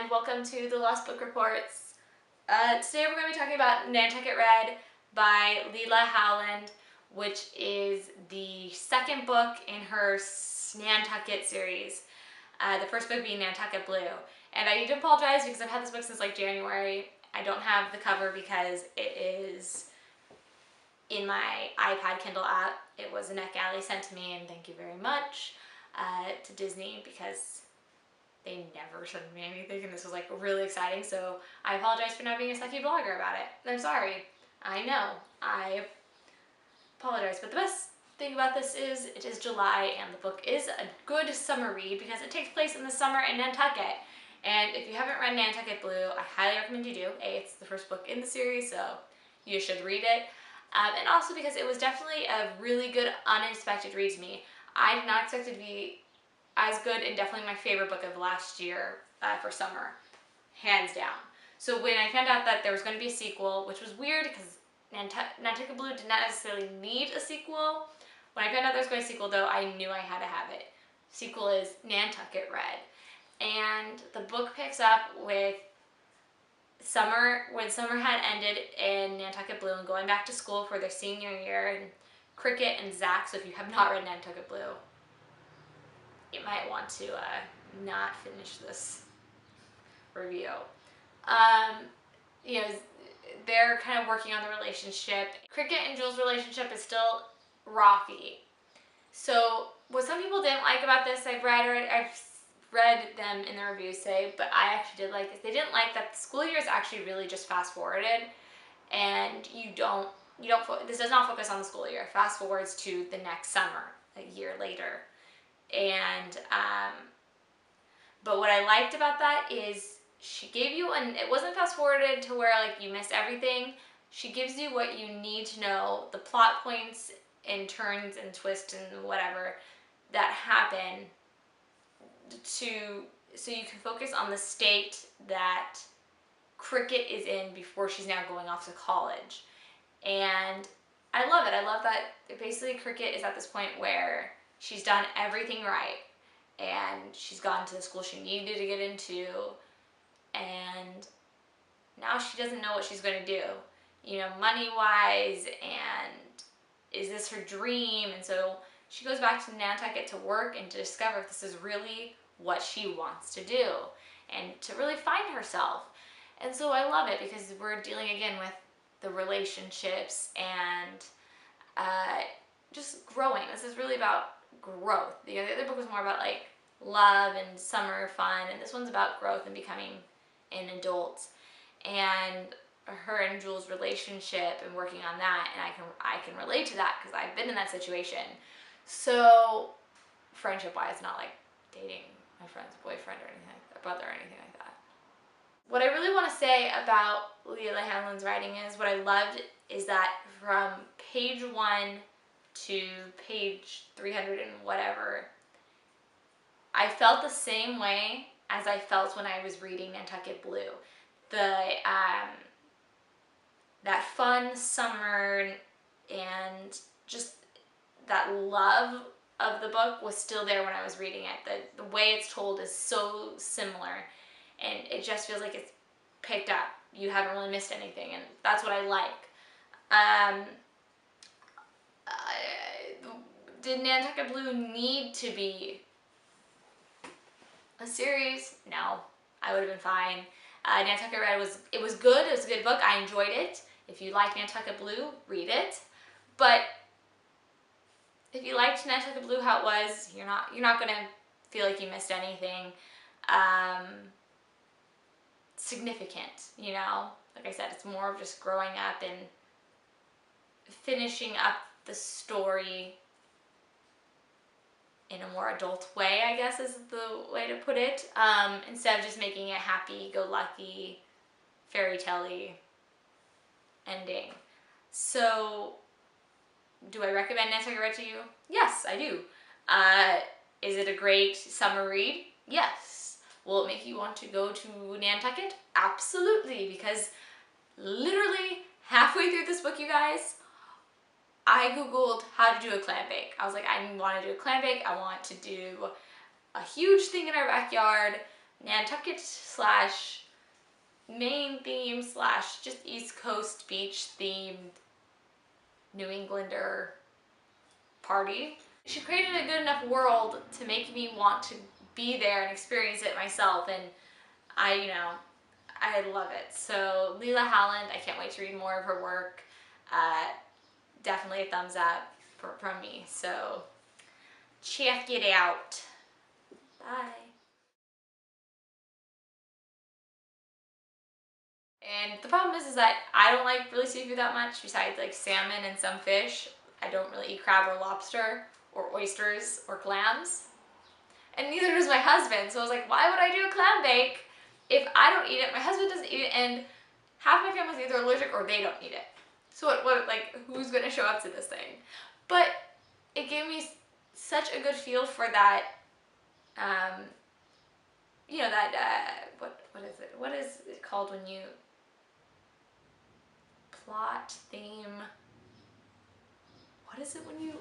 and welcome to the Lost Book Reports. Today we're going to be talking about Nantucket Red by Leila Howland, which is the second book in her Nantucket series. The first book being Nantucket Blue. And I need to apologize because I've had this book since like January. I don't have the cover because it is in my iPad Kindle app. It was a NetGalley sent to me, and thank you very much to Disney because they never sent me anything, and this was like really exciting, so I apologize for not being a sucky blogger about it. I'm sorry. I know. I apologize, but the best thing about this is it is July, and the book is a good summer read because it takes place in the summer in Nantucket. And if you haven't read Nantucket Blue, I highly recommend you do. It's the first book in the series, so you should read it. And also because it was definitely a really good, unexpected read to me. I did not expect it to be as good, and definitely my favorite book of last year for summer, hands down. So when I found out that there was going to be a sequel, which was weird because Nantucket Blue did not necessarily need a sequel. When I found out there was going to be a sequel, though, I knew I had to have it. Sequel is Nantucket Red. And the book picks up with summer, when summer had ended in Nantucket Blue and going back to school for their senior year, and Cricket and Zach. So if you have not read Nantucket Blue, you might want to not finish this review. You know, they're kind of working on the relationship. Cricket and Jules' relationship is still rocky. So what some people didn't like about this, I've read them in the reviews say, but I actually did like this. They didn't like that the school year is actually really just fast forwarded, and this does not focus on the school year. Fast forwards to the next summer, a year later. And but what I liked about that is she gave you, and it wasn't fast forwarded to where like you missed everything. She gives you what you need to know, the plot points and turns and twists and whatever that happen, so you can focus on the state that Cricket is in before she's now going off to college. And I love it. I love that basically Cricket is at this point where she's done everything right, and she's gone to the school she needed to get into, and now she doesn't know what she's going to do, you know, money-wise, and is this her dream? And so she goes back to Nantucket to work and to discover if this is really what she wants to do and to really find herself. And so I love it because we're dealing again with the relationships and just growing. This is really about growth. The other book was more about like love and summer fun, and this one's about growth and becoming an adult, and her and Jules' relationship and working on that. And I can relate to that because I've been in that situation. So friendship wise, not like dating my friend's boyfriend or anything like that, brother or anything like that. What I really want to say about Leila Howland's writing is what I loved is that from page 1 to page 300 and whatever, I felt the same way as I felt when I was reading Nantucket Blue. That fun summer and just that love of the book was still there when I was reading it. The way it's told is so similar, and it just feels like it's picked up. You haven't really missed anything, and that's what I like. Did Nantucket Blue need to be a series? No, I would have been fine. Nantucket Red was good. It was a good book. I enjoyed it. If you like Nantucket Blue, read it. But if you liked Nantucket Blue how it was, you're not gonna feel like you missed anything significant. You know, like I said, it's more of just growing up and finishing up the story in a more adult way, I guess is the way to put it, instead of just making a happy-go-lucky, fairy-tale-y ending. So, do I recommend Nantucket Red to you? Yes, I do. Is it a great summer read? Yes. Will it make you want to go to Nantucket? Absolutely, because literally halfway through this book, you guys, I googled how to do a clam bake. I was like, I want to do a clam bake. I want to do a huge thing in our backyard Nantucket slash Maine theme slash just East Coast beach themed New Englander party. She created a good enough world to make me want to be there and experience it myself, and I love it. So Leila Howland, I can't wait to read more of her work. Definitely a thumbs up from me. So check it out. Bye. And the problem is that I don't like really seafood that much, besides like salmon and some fish. I don't really eat crab or lobster or oysters or clams. And neither does my husband. So I was like, why would I do a clam bake if I don't eat it, my husband doesn't eat it, and half my family's either allergic or they don't eat it. So like, who's gonna show up to this thing? But it gave me such a good feel for that, what is it? What is it called when you plot, theme? What is it when you